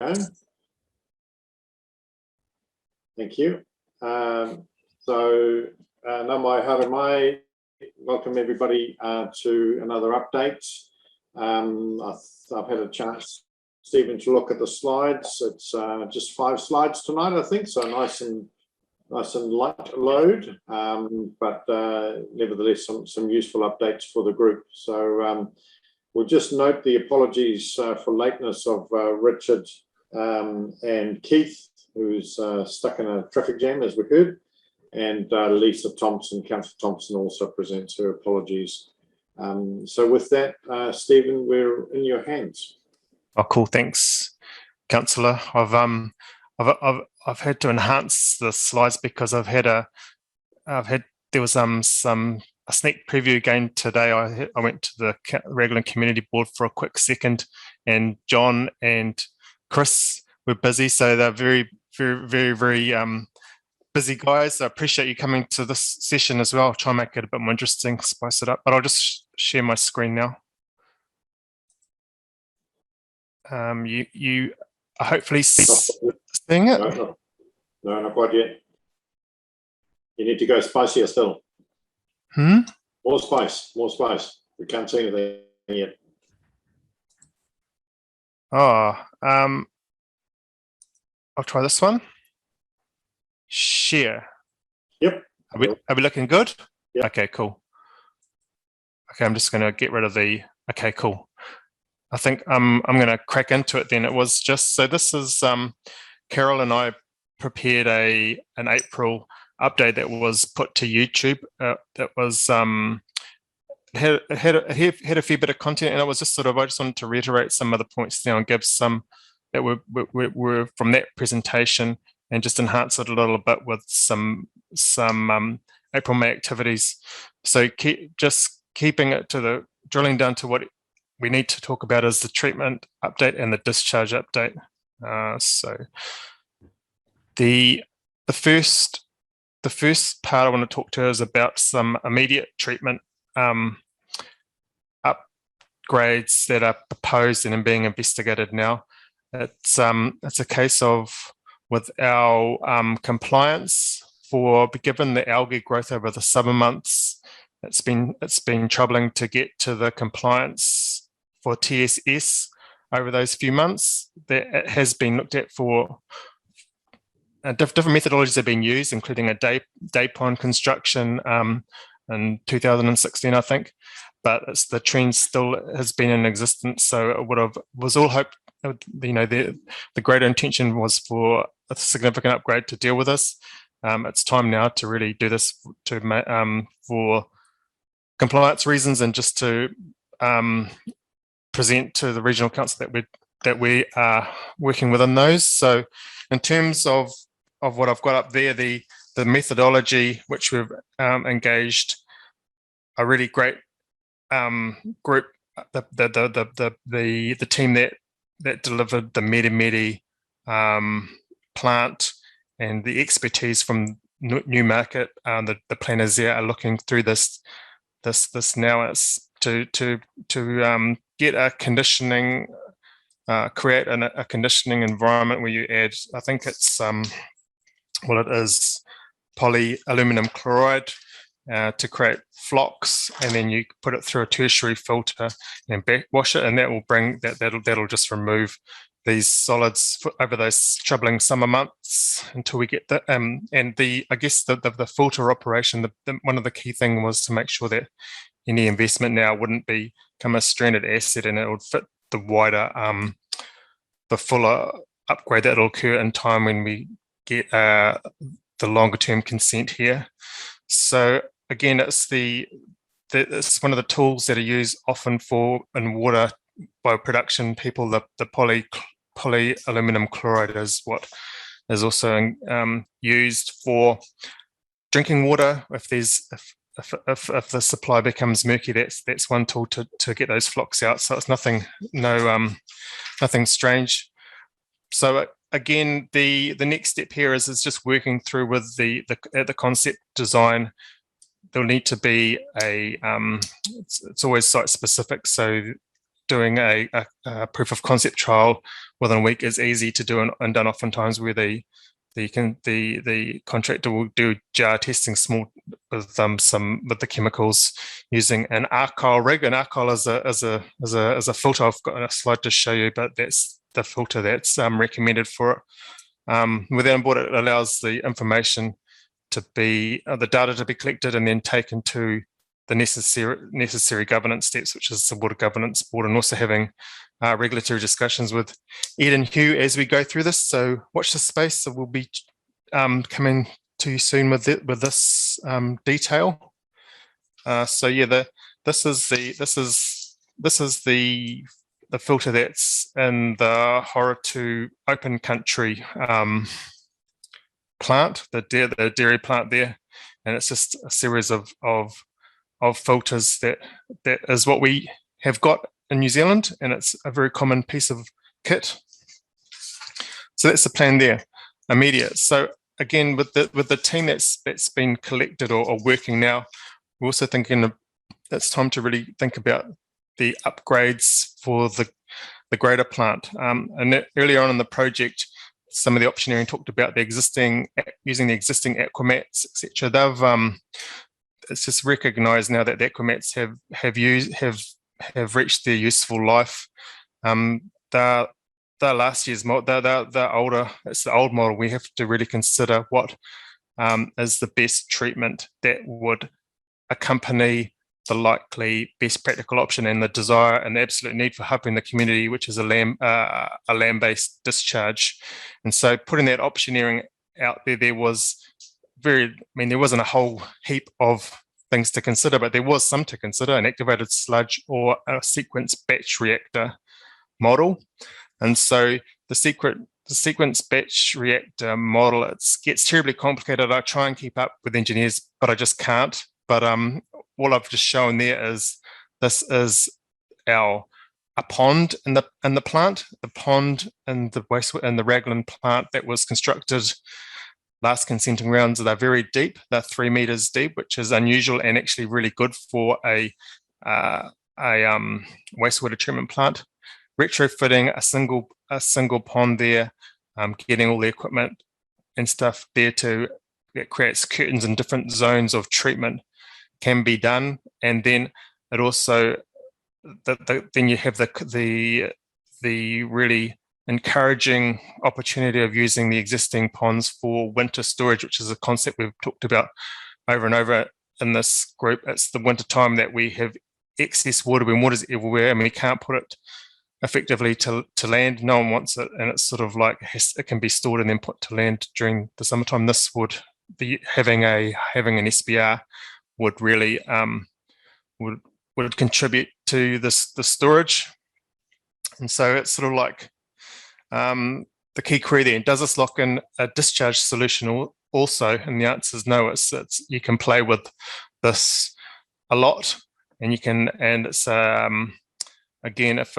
Thank you. Namai Haramai, welcome everybody to another update. I've had a chance, Stephen, to look at the slides. It's just 5 slides tonight, I think, so nice and light load, but nevertheless some useful updates for the group. So we'll just note the apologies for lateness of Richard and Keith, who's stuck in a traffic jam, as we heard, and Lisa Thompson, Councillor Thompson, also presents her apologies. So with that, Stephen, we're in your hands. Oh, cool. Thanks, Councillor. I've had to enhance the slides because there was a sneak preview again today. I went to the Raglan Community Board for a quick second, and John and Chris were busy, so they're very busy guys. I appreciate you coming to this session as well. I'll try and make it a bit more interesting, spice it up, but I'll just share my screen now. You are hopefully seeing it? No, not quite yet. You need to go spicier still. More spice. We can't see anything yet. Oh, I'll try this one. Share. Yep. Are we looking good? Yep. Okay, cool. Okay, I'm just going to get rid of the. Okay, cool. I think I'm going to crack into it then. It was just so. This is Carol and I prepared an April update that was put to YouTube. That was had a fair bit of content, and it was just sort of. I just wanted to reiterate some of the points now and give some that were from that presentation, and just enhance it a little bit with some April May activities. So keeping it to the drilling down to what we need to talk about is the treatment update and the discharge update. So the first part I want to talk to is about some immediate treatment upgrades that are proposed and being investigated now. It's a case of with our compliance given the algae growth over the summer months, it's been troubling to get to the compliance for TSS over those few months. That it has been looked at for different methodologies have been used, including a day pond construction in 2016, I think. But the trend still has been in existence. So it was all hoped. The greater intention was for a significant upgrade to deal with this. It's time now to really do this for compliance reasons and just to present to the regional council that we are working within those. So in terms of what I've got up there, the methodology which we've engaged a really great group, the team that delivered the Medi plant and the expertise from Newmarket, the planners there are looking through this now. It's to get a conditioning, create a conditioning environment where you add, I think it's it is polyaluminum chloride to create flocks, and then you put it through a tertiary filter and wash it, and that will bring that'll just remove these solids over those troubling summer months until we get the I guess the filter operation. One of the key thing was to make sure that any investment now wouldn't become a stranded asset, and it would fit the wider the fuller upgrade that will occur in time when we get the longer term consent here. So again, it's one of the tools that are used often in water bioproduction. People, the polyaluminum chloride is what is also used for drinking water. If the supply becomes murky, that's one tool to get those flocks out. So it's nothing strange. So again, the next step here is just working through with the concept design. There'll need to be it's always site specific. So doing a proof of concept trial within a week is easy to do and done oftentimes, where the contractor will do jar testing small with the chemicals using an alkyl rig. An alkyl is a filter. I've got a slide to show you, but that's the filter that's recommended for it. With that on board, it allows the information to be the data to be collected and then taken to the necessary governance steps, which is the Water Governance Board, and also having regulatory discussions with Ed and Hugh as we go through this. So watch this space. So we'll be coming to you soon with this detail. So yeah, this is the filter that's in the Horatu open country plant, the dairy plant there, and it's just a series of filters that is what we have got in New Zealand, and it's a very common piece of kit. So that's the plan there, immediate. So again, with the team that's been collected or working now, we're also thinking it's time to really think about the upgrades for the greater plant. And earlier on in the project, some of the optioneering talked about using the existing aquamats, etc. They've it's just recognised now that the aquamats have reached their useful life. They're last year's model. They're older. It's the old model. We have to really consider what is the best treatment that would accompany the likely best practical option and the desire and the absolute need for helping the community, which is a land-based discharge. And so putting that optioneering out there, there wasn't a whole heap of things to consider, but there was some to consider: an activated sludge or a sequence batch reactor model. And so the sequence batch reactor model, it gets terribly complicated. I try and keep up with engineers, but I just can't. But all I've just shown there is this is a pond in the plant, the pond in the Raglan plant that was constructed last consenting rounds. They're very deep. They're 3 meters deep, which is unusual and actually really good for a wastewater treatment plant. Retrofitting a single pond there, getting all the equipment and stuff there that creates curtains in different zones of treatment can be done. And then it also then you have the really encouraging opportunity of using the existing ponds for winter storage, which is a concept we've talked about over and over in this group. It's the winter time that we have excess water when water's everywhere and we can't put it effectively to land. No one wants it, and it's sort of like it can be stored and then put to land during the summertime. This would be having an SBR would really would contribute to the storage. And so it's sort of like the key query there: does this lock in a discharge solution also? And the answer is no. It's you can play with this a lot, and you can, and it's again, if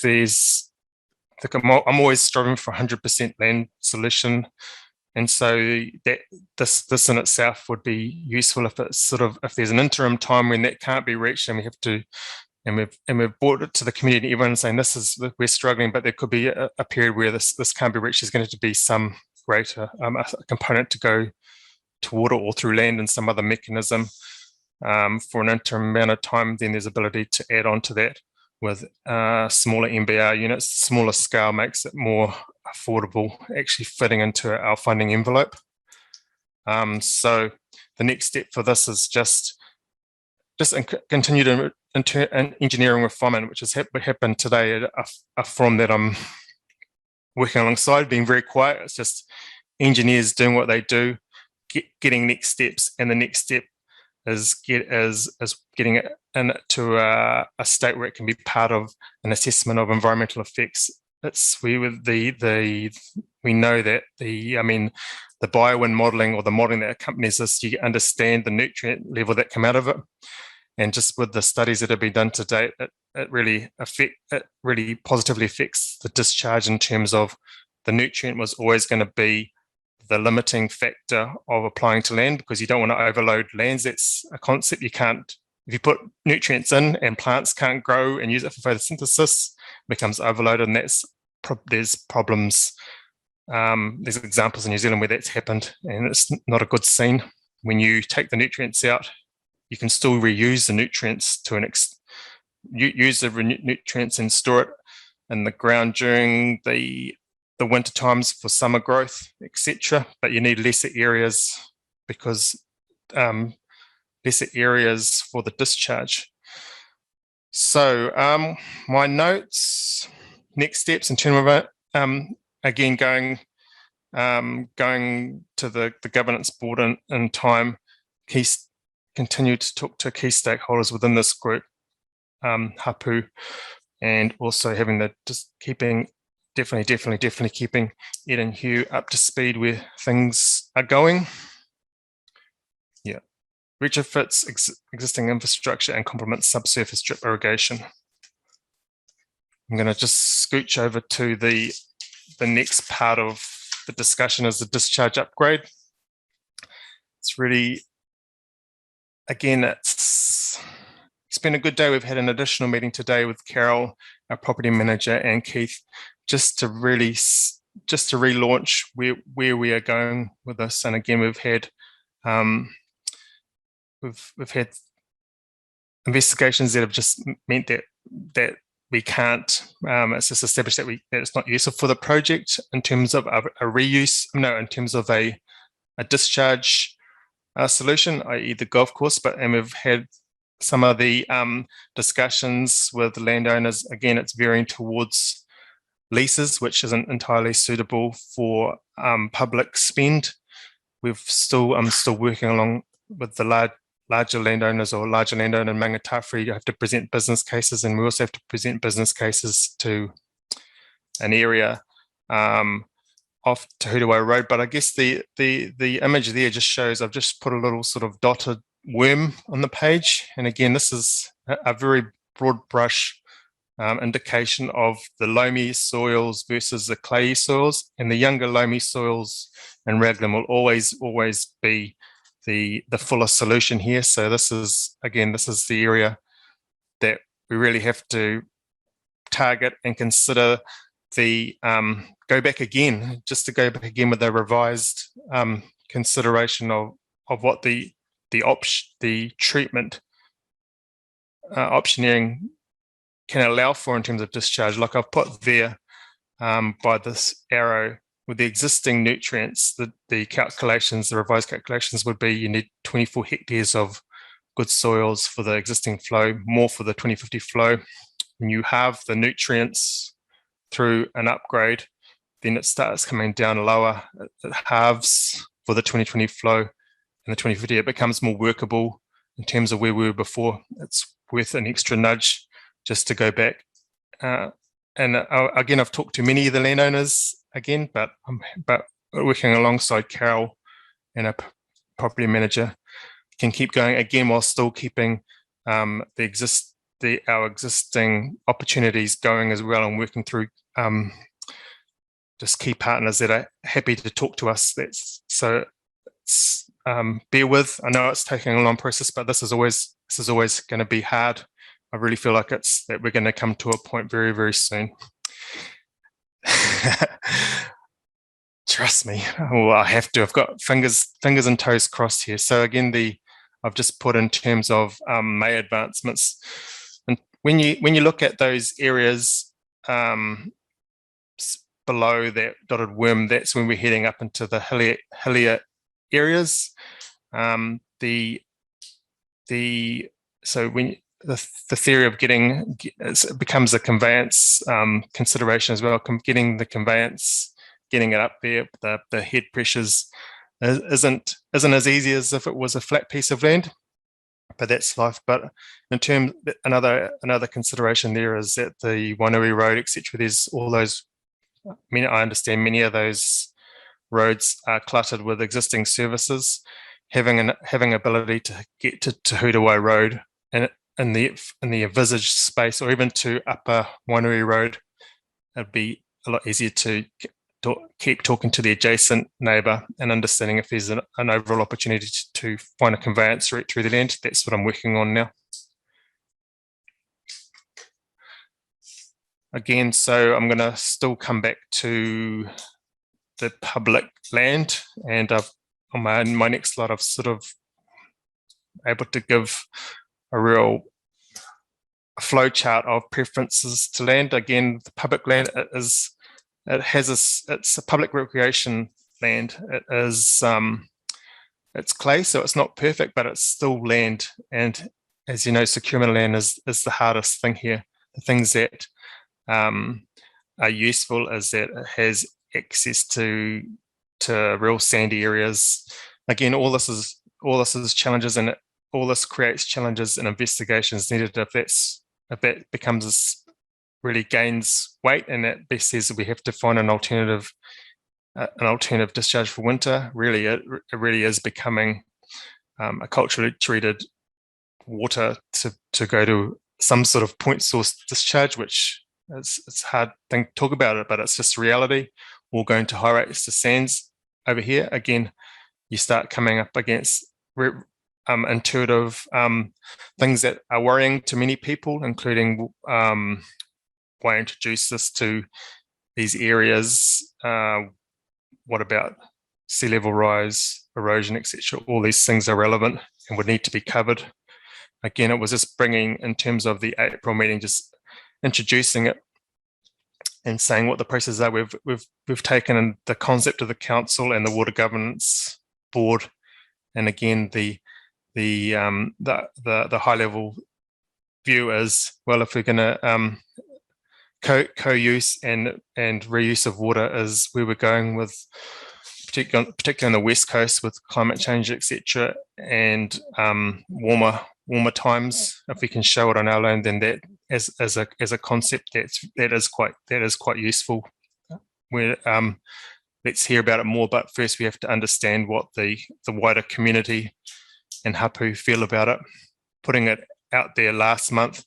there's, I'm always striving for 100% land solution, and so that this in itself would be useful if it's sort of, if there's an interim time when that can't be reached, and we have to, and we've brought it to the community, everyone's saying we're struggling, but there could be a period where this can't be reached. There's going to be some greater a component to go to water or through land and some other mechanism for an interim amount of time. Then there's ability to add on to that with smaller MBR units. Smaller scale makes it more affordable, actually fitting into our funding envelope. So the next step for this is just continued engineering refinement, which has happened today at a forum that I'm working alongside, being very quiet. It's just engineers doing what they do, getting next steps, and the next step is getting it into a state where it can be part of an assessment of environmental effects. We know that the biowind modelling, or the modelling that accompanies this, you understand the nutrient level that come out of it, and just with the studies that have been done to date, it really positively affects the discharge in terms of the nutrient was always going to be the limiting factor of applying to land, because you don't want to overload lands. That's a concept you can't if you put nutrients in and plants can't grow and use it for photosynthesis, it becomes overloaded, and there's problems. There's examples in New Zealand where that's happened, and it's not a good scene. When you take the nutrients out, you can still reuse the nutrients to use the nutrients and store it in the ground during the winter times for summer growth, etc. But you need lesser areas because lesser areas for the discharge. So my notes, next steps in terms of again going to the governance board in time, continue to talk to key stakeholders within this group, hapu, and also having definitely keeping Ed and Hugh up to speed where things are going. Yeah, retrofits existing infrastructure and complements subsurface drip irrigation. I'm going to just scooch over to the next part of the discussion is the discharge upgrade. It's really, again, it's been a good day. We've had an additional meeting today with Carol, our property manager, and Keith, just to relaunch where we are going with this. And again, we've had investigations that have just meant that we can't. It's just established that it's not useful for the project in terms of a reuse. No, in terms of a discharge solution, i.e. the golf course. And we've had some of the discussions with landowners. Again, it's veering towards leases, which isn't entirely suitable for public spend. I'm still working along with the larger landowners or larger landowner in Mangatawhiri. You have to present business cases, and we also have to present business cases to an area off Te Hurawai Road. But I guess the image there just shows, I've just put a little sort of dotted worm on the page. And again, this is a very broad brush indication of the loamy soils versus the clayey soils. And the younger loamy soils in Raglan will always be the fuller solution here. So this is the area that we really have to target and consider the go back again with a revised consideration of what the treatment optioneering can allow for in terms of discharge. Like I've put there by this arrow, with the existing nutrients, the revised calculations would be you need 24 hectares of good soils for the existing flow, more for the 2050 flow. When you have the nutrients through an upgrade, then it starts coming down lower. It halves for the 2020 flow, and the 2050 it becomes more workable in terms of where we were before. It's worth an extra nudge just to go back. And again, I've talked to many of the landowners again, but working alongside Carol and our property manager can keep going again while still keeping our existing opportunities going as well, and working through just key partners that are happy to talk to us. Bear with. I know it's taking a long process, but this is always going to be hard. I really feel like that we're going to come to a point very, very soon. Trust me. Well, I have to. I've got fingers and toes crossed here. So again, I've just put in terms of May advancements, and when you look at those areas below that dotted worm, that's when we're heading up into the hillier areas. The theory of it becomes a conveyance consideration as well. Getting the conveyance, getting it up there, the head pressures isn't as easy as if it was a flat piece of land, but that's life. But in terms, another consideration there is that the Wainui Road, etc. There's all those. I understand many of those roads are cluttered with existing services. Having ability to get to Te Hurawai Road and in the envisaged space, or even to Upper Wainui Road, it'd be a lot easier to keep talking to the adjacent neighbour and understanding if there's an overall opportunity to find a conveyance route through the land. That's what I'm working on now. again, so I'm going to still come back to the public land, and on my next slide, I've sort of able to give a real flow chart of preferences to land. Again, the public land it's a public recreation land. It is it's clay, so it's not perfect, but it's still land. And as you know, securement land is the hardest thing here. The things that are useful is that it has access to real sandy areas. Again, all this is challenges, and all this creates challenges and investigations needed if that becomes really gains weight, and that best says that we have to find an alternative discharge for winter. Really, it really is becoming a culturally treated water to go to some sort of point source discharge, which it's a hard thing to talk about it, but it's just reality. Or going to high rates to sands over here. Again, you start coming up against intuitive things that are worrying to many people, including why introduce this to these areas. What about sea level rise, erosion, etc.? All these things are relevant and would need to be covered. Again, it was just bringing, in terms of the April meeting, just introducing it and saying what the processes are. We've taken the concept of the council and the water governance board, and again the high level view is, well, if we're going to co-use and reuse of water is where we're going with, particularly on the west coast with climate change, etc., and warmer times. If we can show it on our land, then that as a concept that is quite useful. Let's hear about it more, but first we have to understand what the wider community and hapu feel about it. Putting it out there last month,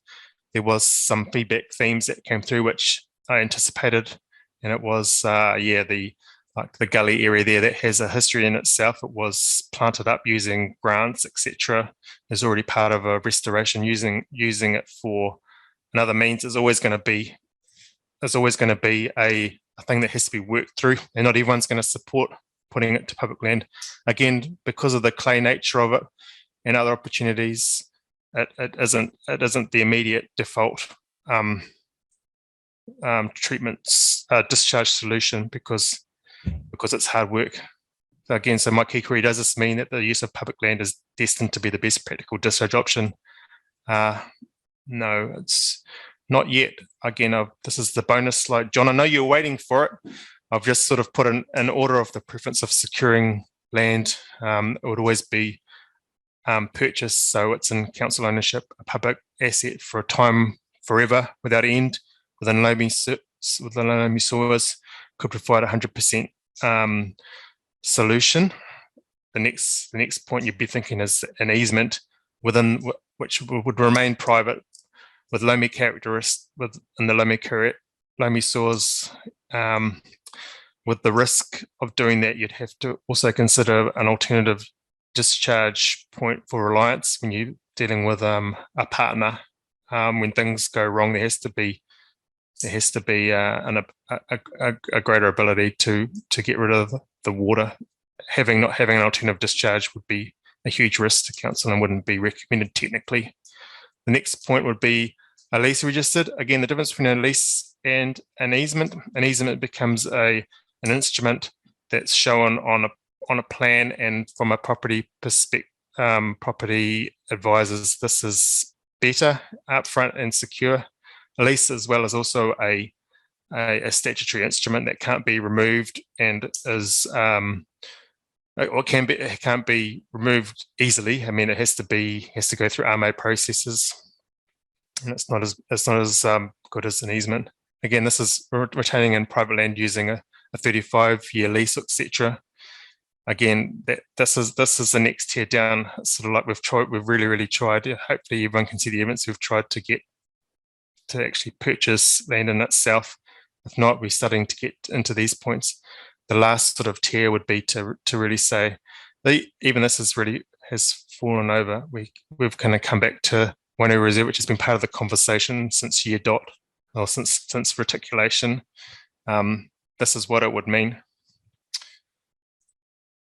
there was some feedback themes that came through which I anticipated, and it was the gully area there that has a history in itself. It was planted up using grants, etc. Is already part of a restoration. Using it for another means is always going to be a thing that has to be worked through, and not everyone's going to support putting it to public land. Again, because of the clay nature of it and other opportunities, it isn't the immediate default treatments discharge solution because it's hard work. So again, so my key query, does this mean that the use of public land is destined to be the best practical discharge option? No, it's not yet. Again, this is the bonus slide. John, I know you're waiting for it. I've just sort of put an order of the preference of securing land. It would always be purchased, so it's in council ownership, a public asset for a time forever without end, within loamy soils, could provide 100% solution. The next point you'd be thinking is an easement within which would remain private with loamy characteristics within the loamy soils. With the risk of doing that, you'd have to also consider an alternative discharge point for reliance when you're dealing with a partner. When things go wrong, there has to be a greater ability to get rid of the water. Not having an alternative discharge would be a huge risk to council and wouldn't be recommended technically. The next point would be a lease registered. Again, the difference between a lease and an easement. An easement becomes an instrument that's shown on a plan, and from a property perspective, property advisors, this is better, upfront and secure. A lease, as well as also a statutory instrument that can't be removed and is can't be removed easily. I mean, it has to go through RMA processes, and it's not as good as an easement. Again, this is retaining in private land using a 35-year lease, etc. Again, this is the next tier down. It's sort of like we've really tried. Hopefully, everyone can see the evidence. We've tried to actually purchase land in itself. If not, we're starting to get into these points. The last sort of tier would be to really say, even this has fallen over. We've kind of come back to Wainui Reserve, which has been part of the conversation since year dot or since reticulation, this is what it would mean.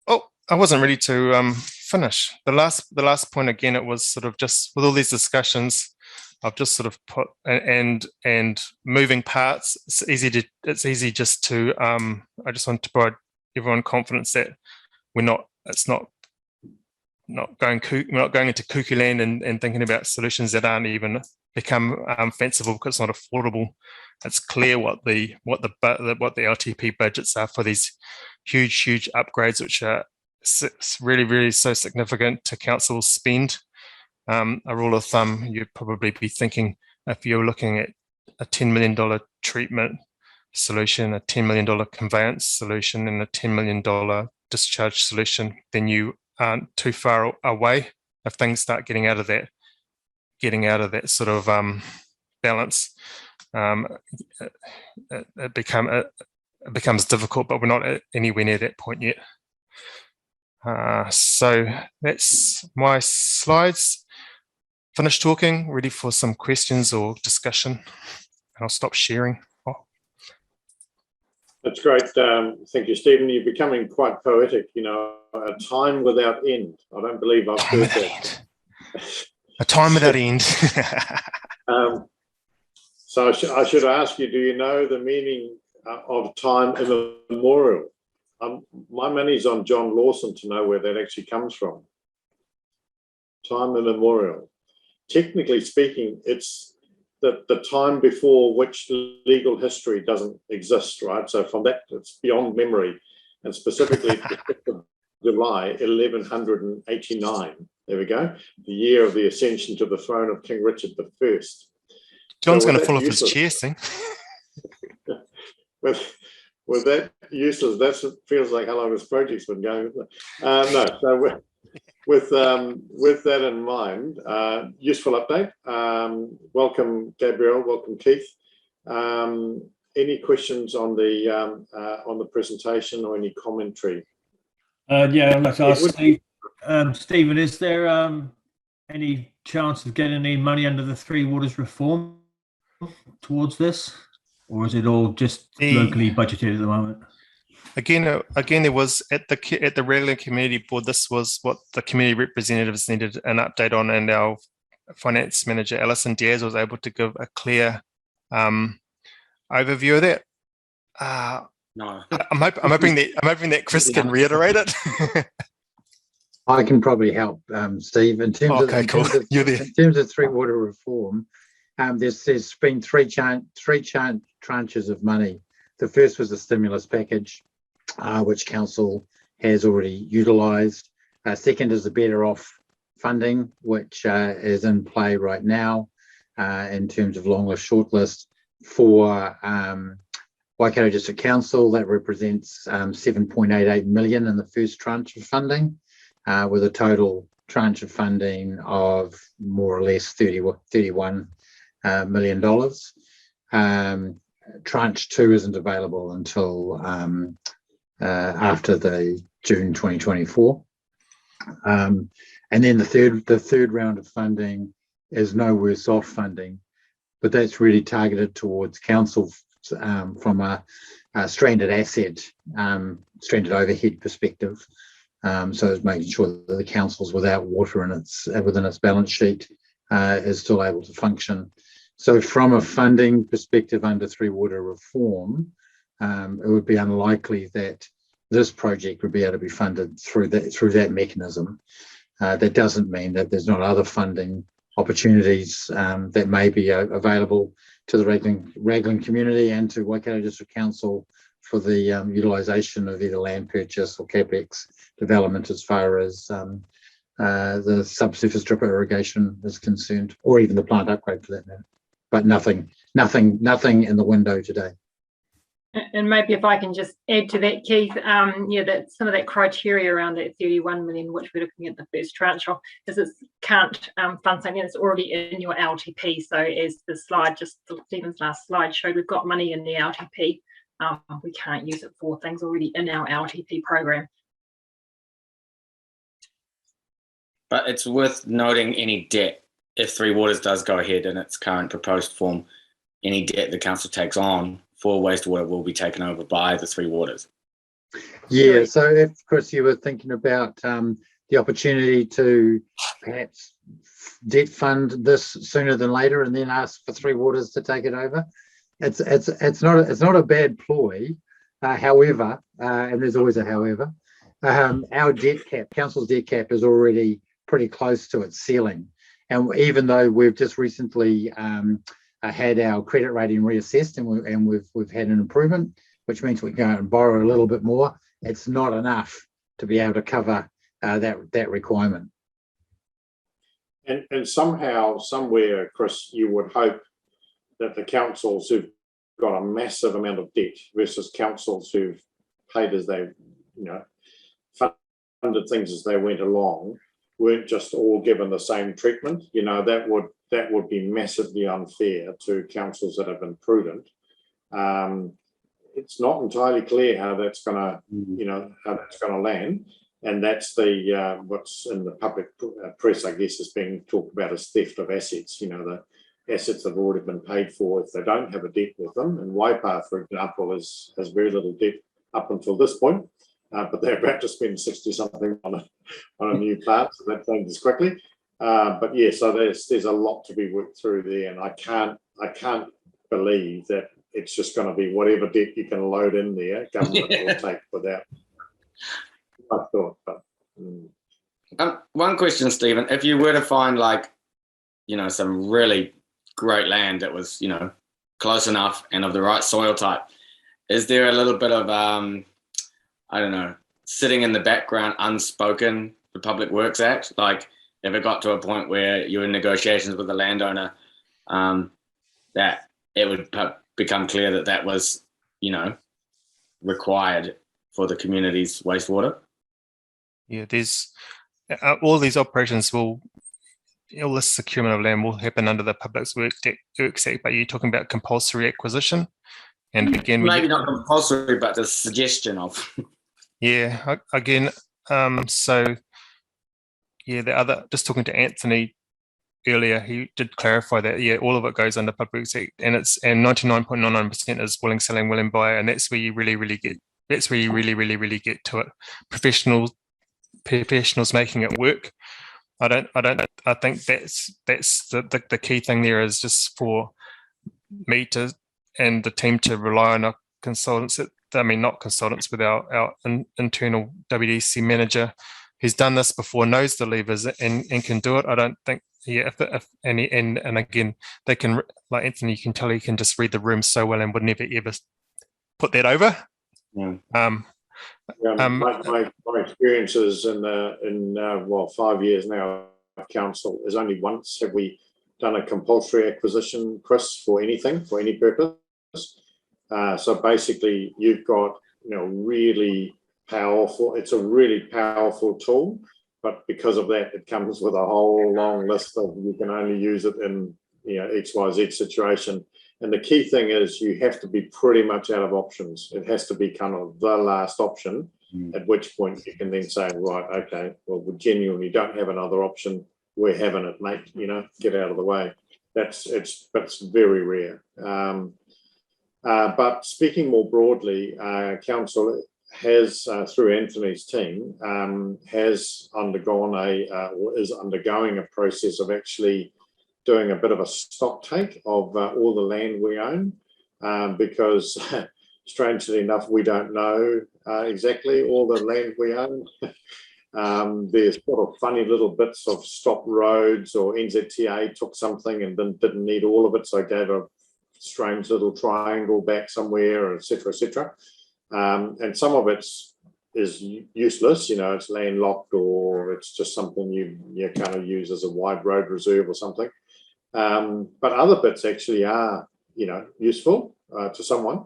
Oh, I wasn't ready to finish. The last point again, it was sort of just with all these discussions, I've just sort of put and moving parts. It's easy just to I just want to provide everyone confidence that we're not going into cuckoo land and thinking about solutions that aren't even become fanciful because it's not affordable. It's clear what the LTP budgets are for these huge upgrades, which are really so significant to council spend. A rule of thumb, you'd probably be thinking if you're looking at a $10 million treatment solution, a $10 million conveyance solution, and a $10 million discharge solution, then you aren't too far away. If things start getting out of that sort of balance, it becomes difficult, but we're not anywhere near that point yet. So that's my slides. Finished talking, ready for some questions or discussion. And I'll stop sharing. Oh. That's great. Thank you, Stephen. You're becoming quite poetic, you know, a time without end. I don't believe I've heard that. A time without end. So I should ask you, do you know the meaning of time immemorial? My money's on John Lawson to know where that actually comes from. Time immemorial. Technically speaking, it's the time before which legal history doesn't exist, right? So from that, it's beyond memory, and specifically July 1189. There we go, the year of the ascension to the throne of King Richard I. John's going to fall off his chair soon. with that useless, that feels like how long this project's been going. No, so with that in mind, useful update. Welcome, Gabrielle. Welcome, Keith. Any questions on the presentation or any commentary? Yeah, I'd like to ask Steve, Stephen, is there any chance of getting any money under the Three Waters reform towards this, or is it all just locally budgeted at the moment? Again, there was at the Raglan Community Board. This was what the community representatives needed an update on, and our finance manager Alison Diaz was able to give a clear overview of that. No, I'm hoping that Chris can reiterate it. I can probably help, Steve. In terms of Three Water reform, there's been three tranches of money. The first was the stimulus package, which council has already utilised. Second is the Better Off funding, which is in play right now in terms of long list, short list for Waikato District Council. That represents 7.88 million in the first tranche of funding, with a total tranche of funding of more or less $31 million. Tranche 2 isn't available until after the June 2024. And then the third round of funding is no worse off funding, but that's really targeted towards council from a stranded asset, stranded overhead perspective. So it's making sure that the councils without water within its balance sheet is still able to function. So from a funding perspective under Three Water reform, it would be unlikely that this project would be able to be funded through that mechanism. That doesn't mean that there's not other funding opportunities that may be available to the Raglan community and to Waikato District Council for the utilisation of either land purchase or capex development as far as the subsurface drip irrigation is concerned, or even the plant upgrade for that matter. But nothing in the window today. And maybe if I can just add to that, Keith, that some of that criteria around that 31 million, which we're looking at the first tranche of, is it can't fund something that's already in your LTP. So as the slide, just Stephen's last slide showed, we've got money in the LTP. We can't use it for things already in our LTP program. but it's worth noting any debt if Three Waters does go ahead in its current proposed form. any debt the council takes on for wastewater will be taken over by the Three Waters. Yeah, so if, Chris, you were thinking about the opportunity to perhaps debt fund this sooner than later and then ask for Three Waters to take it over, it's not a bad ploy. However, and there's always a however, our debt cap, council's debt cap, is already pretty close to its ceiling. And even though we've just recently had our credit rating reassessed and we've had an improvement, which means we can go and borrow a little bit more, it's not enough to be able to cover that requirement. And somehow, somewhere, Chris, you would hope that the councils who've got a massive amount of debt versus councils who've paid as they, funded things as they went along, weren't just all given the same treatment. That would be massively unfair to councils that have been prudent. It's not entirely clear how that's going to land, and that's the what's in the public press, I guess, is being talked about as theft of assets. The assets that have already been paid for if they don't have a debt with them. And Waipa, for example, has very little debt up until this point, but they're about to spend 60 something on a new plant, so that changes quickly. But yeah, so there's a lot to be worked through there, and I can't believe that it's just going to be whatever debt you can load in there, government will take without. I thought, but one question, Stephen: if you were to find some really great land that was close enough and of the right soil type, is there a little bit of I don't know, sitting in the background, unspoken, the Public Works Act? Like, if it got to a point where you're in negotiations with the landowner, that it would become clear that was, required for the community's wastewater? Yeah, there's all these operations all this securement of land will happen under the Public Works Act, but you're talking about compulsory acquisition. And again, maybe not compulsory, but the suggestion of. Yeah, again, so yeah, just talking to Anthony earlier, he did clarify that, yeah, all of it goes under Public Works Act, and 99.99% is willing selling, willing buyer, and that's where you really get to it. Professionals making it work. I think that's the key thing there, is just for me and the team to rely on our consultants. Not consultants, with our internal WDC manager who's done this before, knows the levers and can do it. I don't think, and again, they can, like Anthony, you can tell he can just read the room so well and would never ever put that over. Yeah. My experiences in 5 years now of council is only once have we done a compulsory acquisition, Chris, for any purpose. So basically, you've got really powerful. It's a really powerful tool, but because of that, it comes with a whole long list of you can only use it in XYZ situation. And the key thing is you have to be pretty much out of options. It has to be kind of the last option, at which point you can then say, right, okay, well, we genuinely don't have another option. We're having it, mate. Get out of the way. But it's very rare. But speaking more broadly, council has, through Anthony's team, has undergone is undergoing a process of actually doing a bit of a stock take of all the land we own, because strangely enough, we don't know exactly all the land we own. There's sort of funny little bits of stop roads, or NZTA took something and didn't need all of it, so gave a strange little triangle back somewhere, etc., etc. And some of it is useless, it's landlocked, or it's just something you kind of use as a wide road reserve or something. But other bits actually are, useful to someone,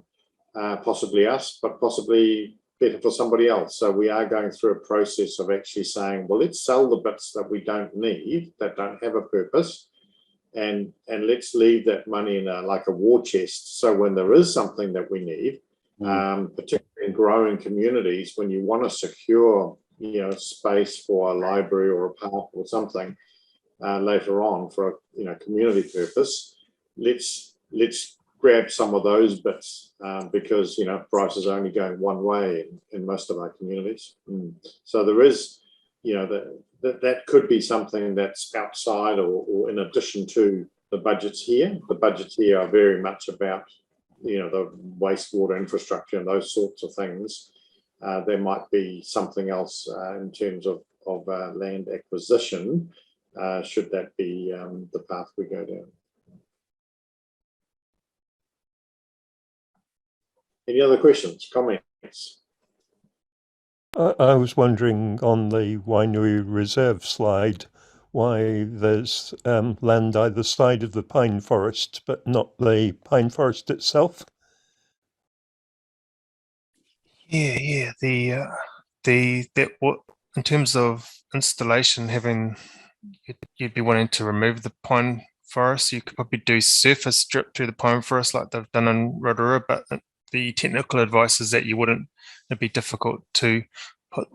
possibly us, but possibly better for somebody else. So we are going through a process of actually saying, well, let's sell the bits that we don't need, that don't have a purpose, and let's leave that money in like a war chest. So when there is something that we need, particularly in growing communities, when you want to secure, space for a library or a park or something later on for a community purpose, let's grab some of those bits because, you know, prices are only going one way in most of our communities. So there is, you know, that could be something that's outside or in addition to the budgets here. The budgets here are very much about, you know, the wastewater infrastructure and those sorts of things. There might be something else in terms of land acquisition, should that be the path we go down. Any other questions, comments? I was wondering on the Wainui Reserve slide why there's land either side of the pine forest, but not the pine forest itself. Yeah. What in terms of installation, you'd be wanting to remove the pine forest. You could probably do surface strip through the pine forest like they've done in Rotorua, but the technical advice is that it'd be difficult to put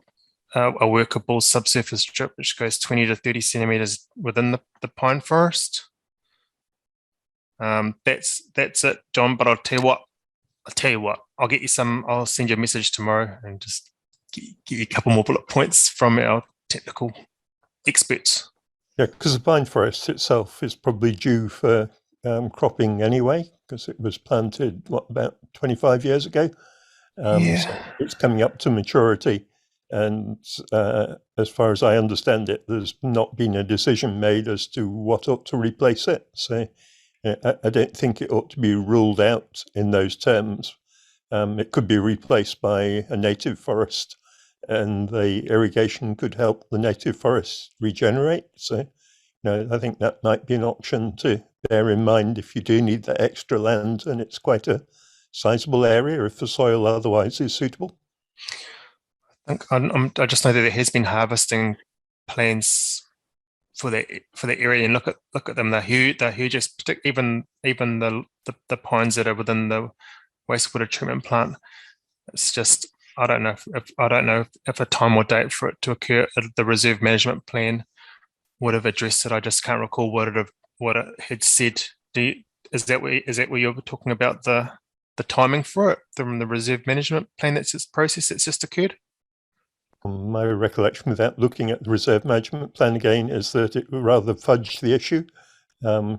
a workable subsurface strip which goes 20 to 30 centimeters within the pine forest. That's it, John. But I'll tell you what. I'll get you some. I'll send you a message tomorrow and just give you a couple more bullet points from our technical experts. Yeah, because the pine forest itself is probably due for cropping anyway, because it was planted, about 25 years ago. Yeah. So it's coming up to maturity. And as far as I understand it, there's not been a decision made as to what ought to replace it. So I don't think it ought to be ruled out in those terms. It could be replaced by a native forest, and the irrigation could help the native forest regenerate. So, I think that might be an option to bear in mind if you do need that extra land, and it's quite a sizable area if the soil otherwise is suitable. I just know that there has been harvesting plans for the area, and look at them. They're huge. Even the pines that are within the wastewater treatment plant. It's just I don't know if a time or date for it to occur. The reserve management plan would have addressed it. I just can't recall what it had said. Is that what you're talking about, the timing for it from the reserve management plan that's just occurred? My recollection without looking at the reserve management plan again is that it rather fudged the issue.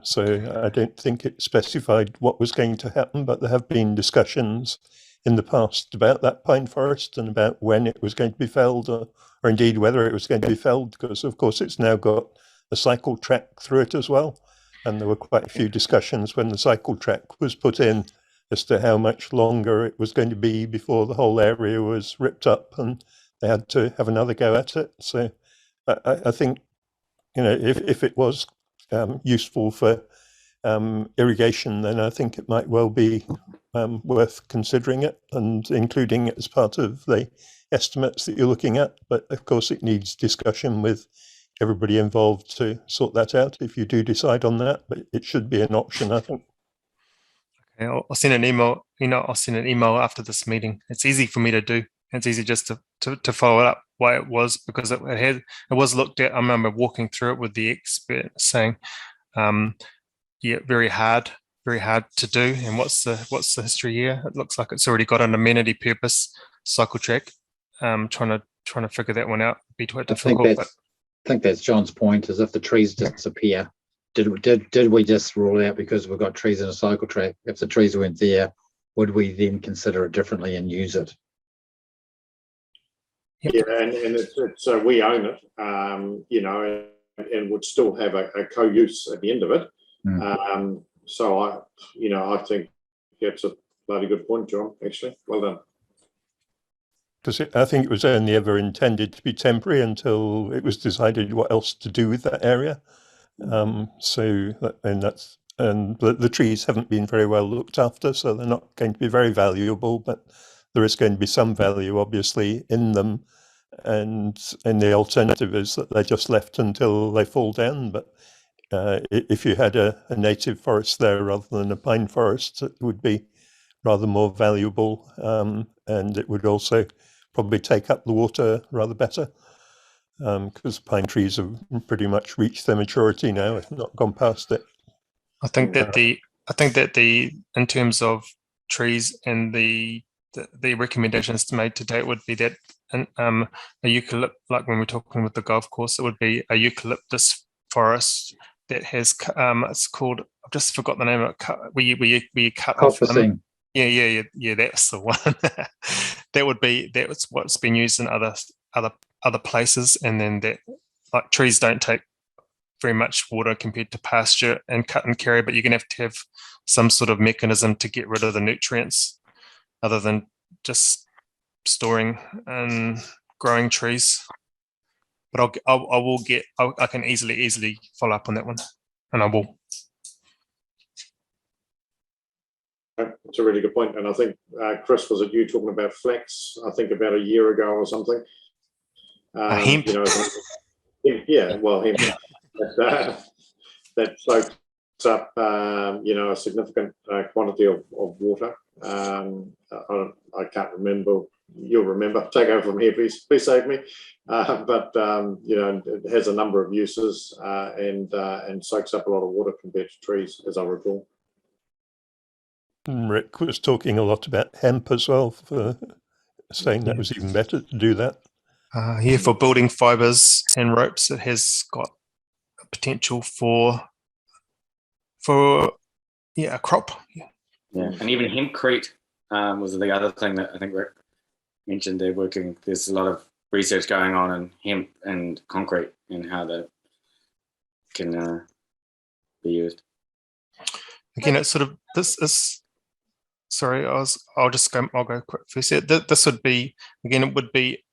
So I don't think it specified what was going to happen, but there have been discussions in the past about that pine forest and about when it was going to be felled, or indeed whether it was going to be felled, because of course it's now got a cycle track through it as well. And there were quite a few discussions when the cycle track was put in as to how much longer it was going to be before the whole area was ripped up and they had to have another go at it. So I think, if it was useful for irrigation, then I think it might well be worth considering it and including it as part of the estimates that you're looking at. But of course, it needs discussion with everybody involved to sort that out if you do decide on that. But it should be an option, I think. Okay, I'll send an email. I'll send an email after this meeting. It's easy for me to do. It's easy just to follow it up why it was, because it was looked at. I remember walking through it with the expert saying, very hard to do. And what's the history here? It looks like it's already got an amenity purpose cycle track. Trying to figure that one out would be quite difficult. I think that's John's point, is if the trees disappear, did we just rule it out because we've got trees in a cycle track? If the trees weren't there, would we then consider it differently and use it? Yep. Yeah, and it's we own it, and would still have a co-use at the end of it. So I think that's a bloody good point, John. Actually, well done. Because I think it was only ever intended to be temporary until it was decided what else to do with that area. And the trees haven't been very well looked after, so they're not going to be very valuable, but there is going to be some value obviously in them. And the alternative is that they're just left until they fall down. But if you had a native forest there rather than a pine forest, it would be rather more valuable, and it would also probably take up the water rather better, because pine trees have pretty much reached their maturity now, if not gone past it. I think that I think that in terms of trees and the recommendations made to date would be that a eucalypt, like when we're talking with the golf course, it would be a eucalyptus forest that has it's called, I've just forgot the name of it, where you cut off them. Yeah, that's the one. That's what's been used in other places, and then that, like, trees don't take very much water compared to pasture and cut and carry, but you're gonna have to have some sort of mechanism to get rid of the nutrients other than just storing and growing trees. But I can easily follow up on that one, and I will. It's a really good point, and I think Chris, was it you talking about flax? I think about a year ago or something. Hemp. You know, yeah, well, hemp. That soaks up, you know, a significant quantity of water. I can't remember. You'll remember. Take over from here, please. Please save me. But you know, it has a number of uses and soaks up a lot of water compared to trees, as I recall. Rick was talking a lot about hemp as well, for saying that was even better to do that. Yeah, for building fibers and ropes, it has got a potential for a crop. Yeah, and even hempcrete was the other thing that I think Rick mentioned. There's a lot of research going on in hemp and concrete and how that can be used. Again, it's sort of, this is, sorry, I'll go quick first. Yeah, this would be, again, it would be,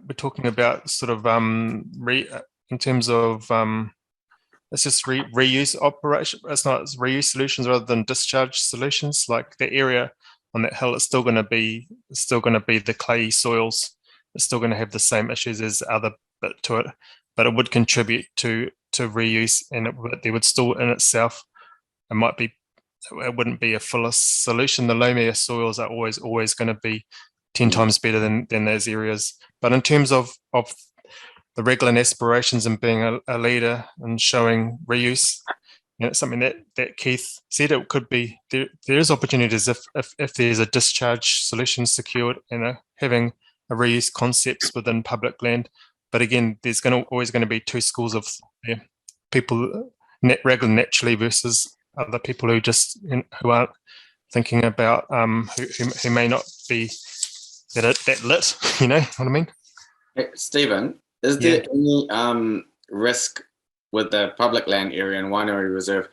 we're talking about sort of in terms of it's just reuse operation. It's reuse solutions rather than discharge solutions. Like the area on that hill, it's still going to be the clayey soils. It's still going to have the same issues as other bit to it, but it would contribute to reuse, and there would still in itself, it wouldn't be a fuller solution. The loamier soils are always going to be 10 times better than those areas. But in terms of the Raglan aspirations and being a leader and showing reuse, you know, it's something that Keith said, it could be, there is opportunities if there's a discharge solution secured, you know, having a reuse concepts within public land. But again, there's always going to be two schools of people, Raglan naturally versus other people who aren't thinking about who may not be that lit, you know what I mean? Hey, Stephen, is there any risk with the public land area and winery reserve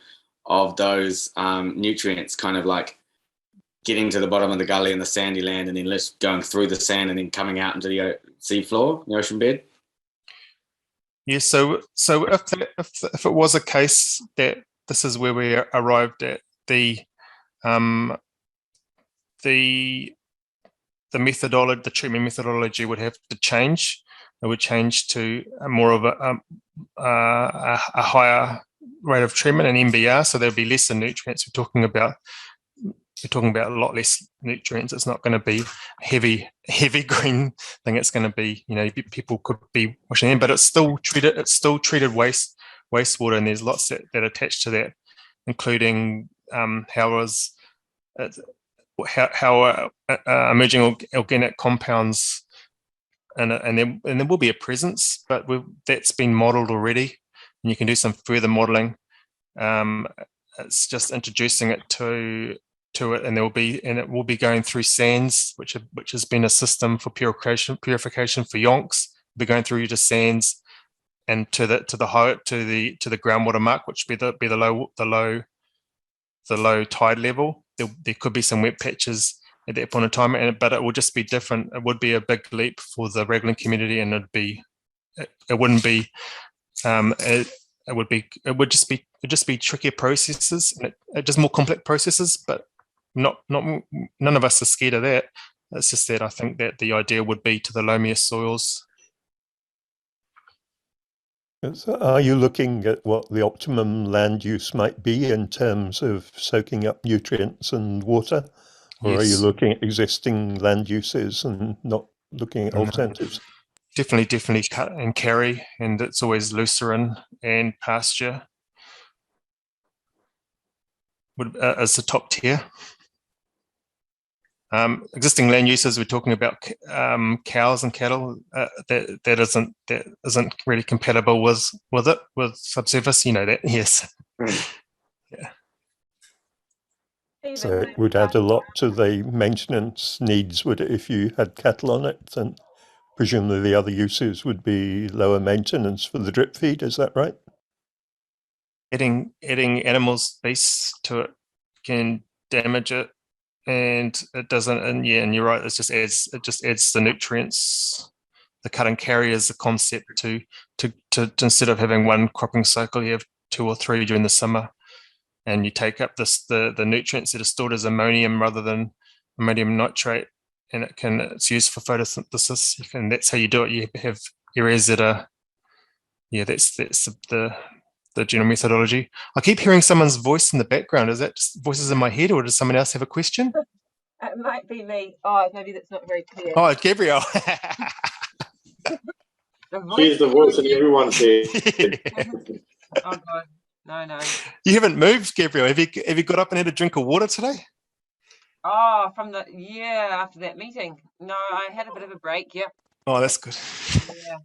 of those nutrients kind of like getting to the bottom of the gully in the sandy land and then going through the sand and then coming out into the sea floor, the ocean bed? Yeah, so if it was a case that this is where we arrived at, the methodology, the treatment methodology would have to change. It would change to more of a higher rate of treatment, an MBR. So there'll be lesser nutrients. We're talking about a lot less nutrients. It's not going to be heavy green thing. It's going to be, you know, people could be washing in, but it's still treated wastewater, and there's lots that attach to that, including how emerging organic compounds, and there will be a presence, but that's been modelled already, and you can do some further modelling. It's just introducing it to it, and it will be going through sands, which has been a system for purification for yonks. We're going through to sands and to the groundwater mark, which be the low tide level. There could be some wet patches at that point in time, but it will just be different. It would be a big leap for the Raglan community, and it would just be trickier processes, and just more complex processes. But none of us are scared of that. It's just that I think that the idea would be to the loamier soils. So are you looking at what the optimum land use might be in terms of soaking up nutrients and water? Or Yes. are you looking at existing land uses and not looking at alternatives? Definitely cut and carry, and it's always lucerne and pasture. as the top tier. Existing land uses, we're talking about cows and cattle. That isn't really compatible with subsurface. You know that, yes. Yeah. So it would add a lot to the maintenance needs, would it, if you had cattle on it? And presumably the other uses would be lower maintenance for the drip feed. Is that right? Adding animals base to it can damage it, and it doesn't. And yeah, and you're right. It just adds the nutrients. The cut and carry is the concept to instead of having one cropping cycle, you have 2 or 3 during the summer, and you take up the nutrients that are stored as ammonium rather than ammonium nitrate, and it's used for photosynthesis. That's how you do it. You have areas that are, yeah, that's the general methodology. I keep hearing someone's voice in the background. Is that just voices in my head, or does someone else have a question? It might be me. Oh, maybe that's not very clear. Oh, it's Gabrielle. She's the voice in everyone's head. Oh God, no. You haven't moved, Gabrielle. Have you got up and had a drink of water today? Oh, after that meeting. No, I had a bit of a break. Yep. Oh, that's good. Yeah.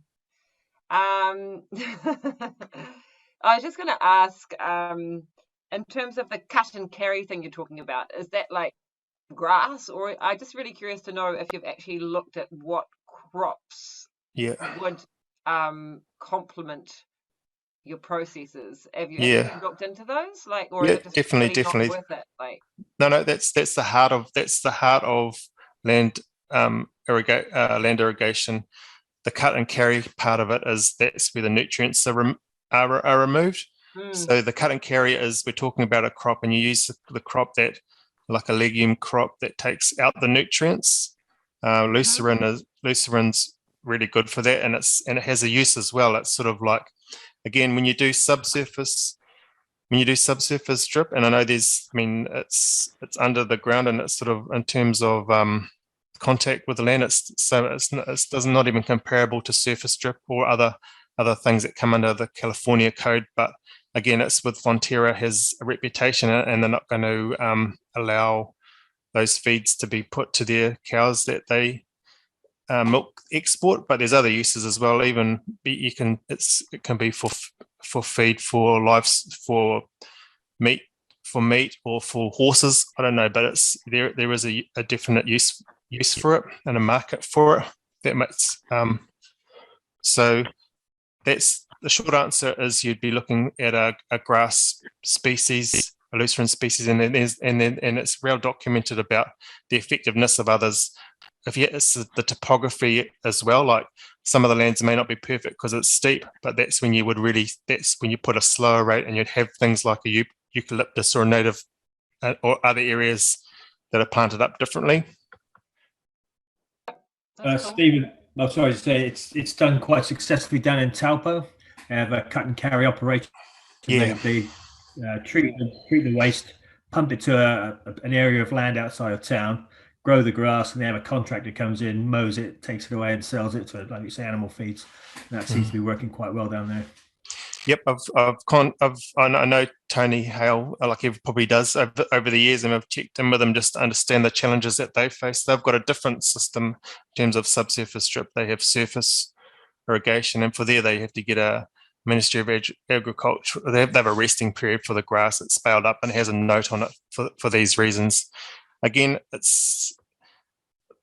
I was just going to ask, in terms of the cut and carry thing you're talking about, is that like grass, or I'm just really curious to know if you've actually looked at what crops would complement your processes. Have you looked into those? Like, or is it just definitely not worth it? Like, no, that's the heart of land irrigation. The cut and carry part of it that's where the nutrients are removed. So the cut and carry is, we're talking about a crop, and you use the crop that, like a legume crop, that takes out the nutrients. Lucerin's really good for that, and it has a use as well. It's sort of like, again, when you do subsurface drip, and I know it's under the ground, and it's sort of, in terms of contact with the land, it's not even comparable to surface drip or other things that come under the California code. But again, it's with Fonterra has a reputation, and they're not going to allow those feeds to be put to their cows that they milk export. But there's other uses as well. Even it can be for feed for lives, for meat or for horses. I don't know, but there is a definite use for it and a market for it. That makes so. That's the short answer. Is you'd be looking at a grass species, a lucerin species, and it's well documented about the effectiveness of others. It's the topography as well. Like, some of the lands may not be perfect because it's steep, but that's when you put a slower rate, and you'd have things like a eucalyptus or a native or other areas that are planted up differently. Stephen, I'm sorry to say, it's done quite successfully down in Taupo. They have a cut and carry operation. They treat the waste, pump it to an area of land outside of town, grow the grass, and they have a contractor comes in, mows it, takes it away, and sells it to, like you say, animal feeds. And that seems to be working quite well down there. Yep, I know Tony Hale, like he probably does over the years, and I've checked in with them just to understand the challenges that they face. They've got a different system in terms of subsurface strip. They have surface irrigation, and for there they have to get a Ministry of Agriculture. They have a resting period for the grass. It's spaled up and has a note on it for these reasons. Again, it's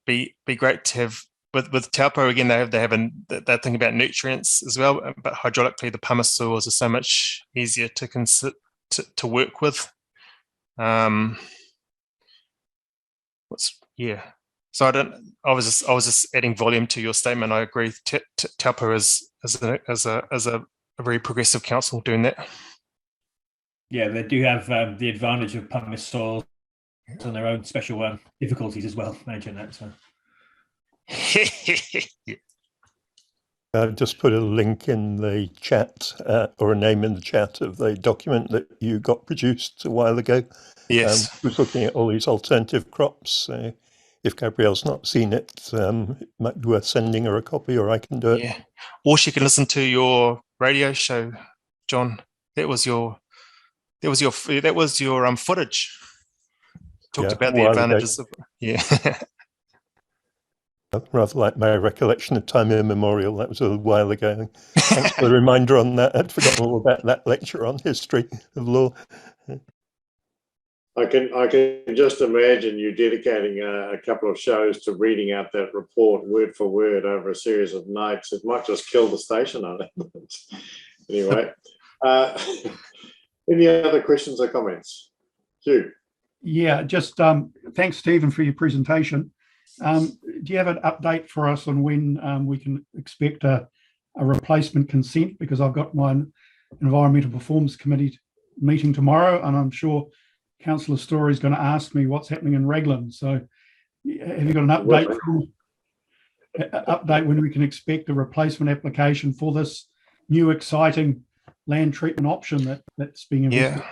be great to have. With Taupo, again, they're thinking about nutrients as well, but hydraulically, the pumice soils are so much easier to work with. So I was just adding volume to your statement. I agree. Taupo is a very progressive council doing that. Yeah, they do have the advantage of pumice soils and their own special difficulties as well. Imagine that. So. Just put a link in the chat or a name in the chat of the document that you got produced a while ago. Yes. Was looking at all these alternative crops. If Gabrielle's not seen it, it might be worth sending her a copy, or I can do it. Yeah. Or she can listen to your radio show, John. That was your that was your footage. Talked Yeah, about a the while ago. advantages of Rather like my recollection of time immemorial. That was a while ago. Thanks for the reminder on that. I'd forgotten all about that lecture on history of law. I can just imagine you dedicating a couple of shows to reading out that report word for word over a series of nights. It might just kill the station on it. Anyway, any other questions or comments? Hugh? Yeah, just thanks, Stephen, for your presentation. Do you have an update for us on when we can expect a replacement consent? Because I've got my Environmental Performance Committee meeting tomorrow, and I'm sure Councillor Story is going to ask me what's happening in Raglan. So have you got an update when we can expect a replacement application for this new exciting land treatment option that's being investigated?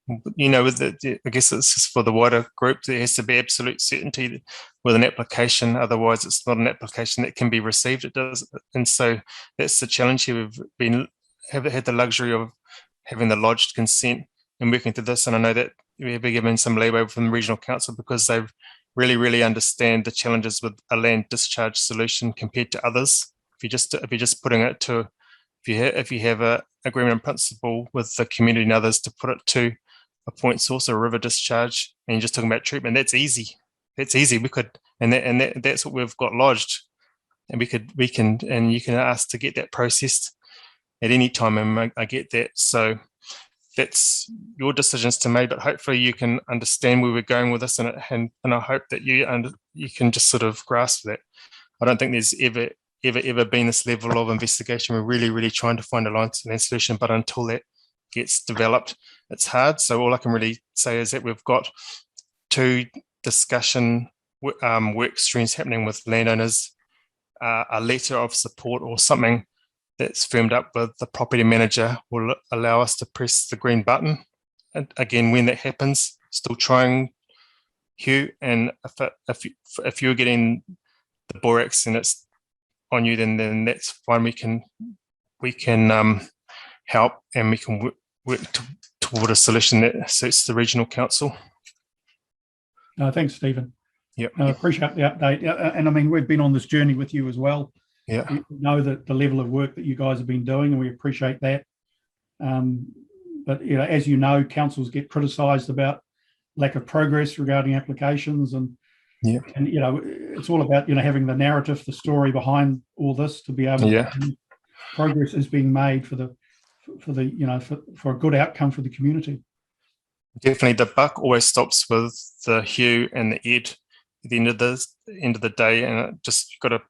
With I guess it's just for the wider group, there has to be absolute certainty with an application. Otherwise, it's not an application that can be received. It does, and so that's the challenge here. We've had the luxury of having the lodged consent and working through this. And I know that we have been given some leeway from the regional council because they really understand the challenges with a land discharge solution compared to others. If you're just putting it to, if you have a agreement in principle with the community and others to put it to a point source or a river discharge, and you're just talking about treatment, that's easy. That's easy. We could, that's what we've got lodged, and you can ask to get that processed at any time, and I get that. So that's your decisions to make, but hopefully you can understand where we're going with this, and I hope that you can just sort of grasp that. I don't think there's ever been this level of investigation. We're really trying to find a land solution, but until that gets developed, it's hard. So all I can really say is that we've got 2 discussion work streams happening with landowners, a letter of support or something that's firmed up with the property manager will allow us to press the green button. And again, when that happens, still trying, Hugh, and if you're getting the borax and it's on you, then that's fine. We can help, and we can work toward a solution that suits the regional council. Thanks, Stephen. Yep. I appreciate the update. And I mean, we've been on this journey with you as well. Yeah. We know that the level of work that you guys have been doing, and we appreciate that. But as you know, councils get criticised about lack of progress regarding applications, and it's all about having the narrative, the story behind all this to be able to progress is being made for a good outcome for the community. Definitely, the buck always stops with the Hugh and the Ed at the end of the day, and it just got to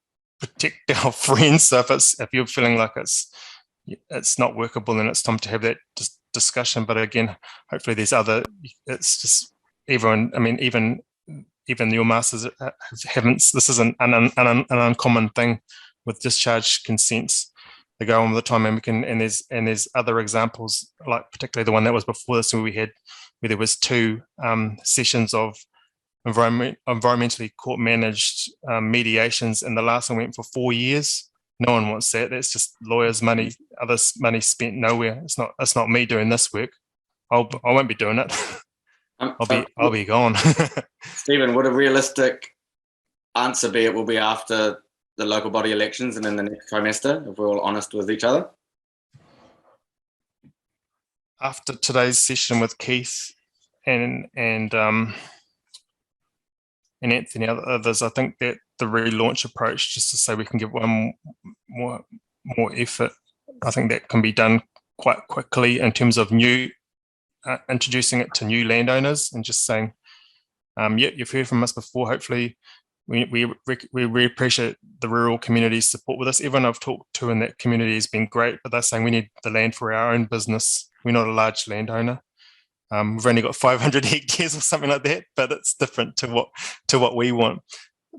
protect our friends. So if you're feeling like it's not workable, then it's time to have that discussion. But again, hopefully there's it's just everyone. I mean, even your masters haven't. This isn't an uncommon thing with discharge consents. They go on with the time, and there's other examples, like particularly the one that was before this, where there was 2 sessions of environmentally court managed mediations, and the last one went for 4 years. No one wants that. That's just lawyers' money, others' money spent nowhere. It's not me doing this work. I won't be doing it. I'll be gone. Stephen, would a realistic answer be it will be after the local body elections and in the next trimester, if we're all honest with each other? After today's session with Keith and Anthony, others, I think that the relaunch approach, just to say we can give one more effort, I think that can be done quite quickly in terms of introducing it to new landowners and just saying, you've heard from us before. Hopefully, we really appreciate the rural community's support with us. Everyone I've talked to in that community has been great, but they're saying we need the land for our own business. We're not a large landowner. We've only got 500 hectares or something like that, but it's different to what we want.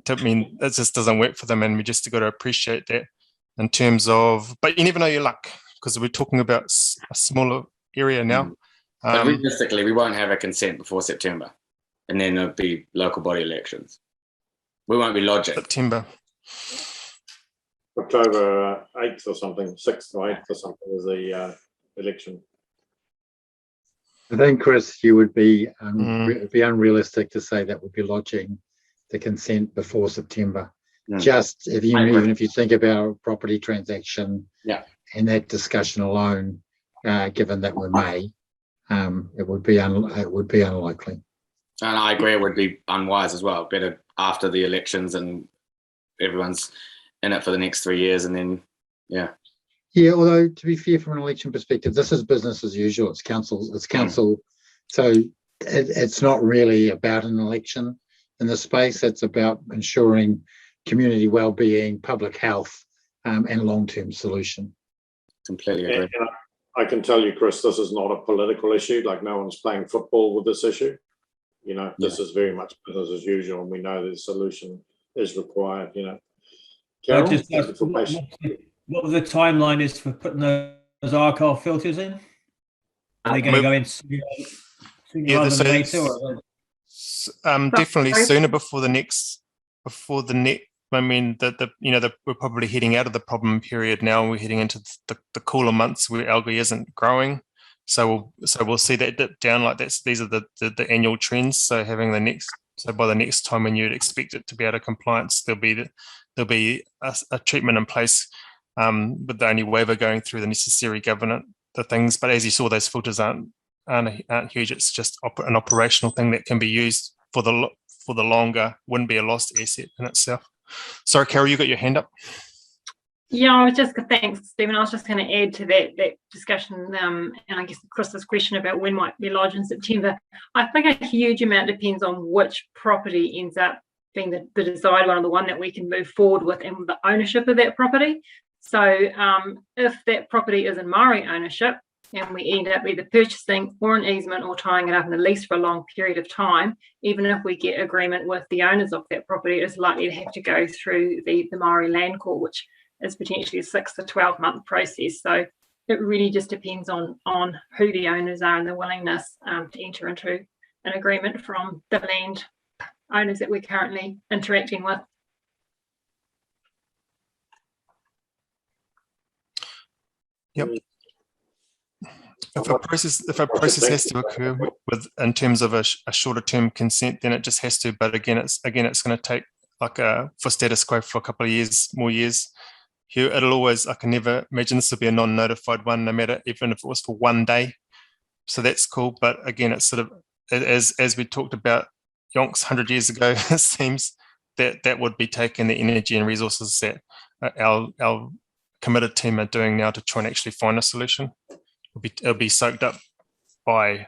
It just doesn't work for them, and we just got to appreciate that in terms of. But you never know your luck, because we're talking about a smaller area now. But realistically, we won't have a consent before September, and then there'll be local body elections. We won't be lodging. September. October 8th or something, 6th or 8th or something is the election. I think, Chris, you would be Mm. be unrealistic to say that would be lodging the consent before September. Yeah. Just if you I agree. even if you think about a property transaction, Yeah. and that discussion alone, given that we're May, it would be unlikely. And I agree, it would be unwise as well. Better after the elections and everyone's in it for the next 3 years, and then Yeah, although to be fair, from an election perspective, this is business as usual. It's council. So it's not really about an election in this space. It's about ensuring community well-being, public health, and long-term solution. completely agree. And I can tell you, Chris, this is not a political issue. Like, no one's playing football with this issue. You know, this is very much business as usual, and we know the solution is required. You know, Carol, Just thank you for patience. what the timeline is for putting those archive filters in? Are they going to go in sooner rather than later? Or Definitely Sorry. sooner before the next. I mean, we're probably heading out of the problem period now, and we're heading into the cooler months where algae isn't growing. So we'll see that dip down like that. These are the annual trends. So by the next time when you'd expect it to be out of compliance, there'll be a treatment in place, with the only waiver going through the necessary the things. But as you saw, those filters aren't huge. It's just an operational thing that can be used for the longer. Wouldn't be a lost asset in itself. Sorry, Carol, you got your hand up. Yeah, thanks, Stephen. I was just going to add to that discussion, and I guess Chris's question about when might be lodged in September. I think a huge amount depends on which property ends up being the desired one, or the one that we can move forward with, and the ownership of that property. So if that property is in Maori ownership, and we end up either purchasing or an easement or tying it up in a lease for a long period of time, even if we get agreement with the owners of that property, it's likely to have to go through the Maori Land Court, which is potentially a 6 to 12 month process. So it really just depends on who the owners are and the willingness to enter into an agreement from the land owners that we're currently interacting with. Yep. If a process has to occur in terms of a shorter term consent, then it just has to. But again, it's going to take for status quo for a couple of more years. Here, it'll always. I can never imagine this will be a non-notified one, no matter even if it was for 1 day. So that's cool. But again, it's sort of as we talked about yonks 100 years ago. It seems that would be taking the energy and resources that our committed team are doing now to try and actually find a solution. It'll be soaked up by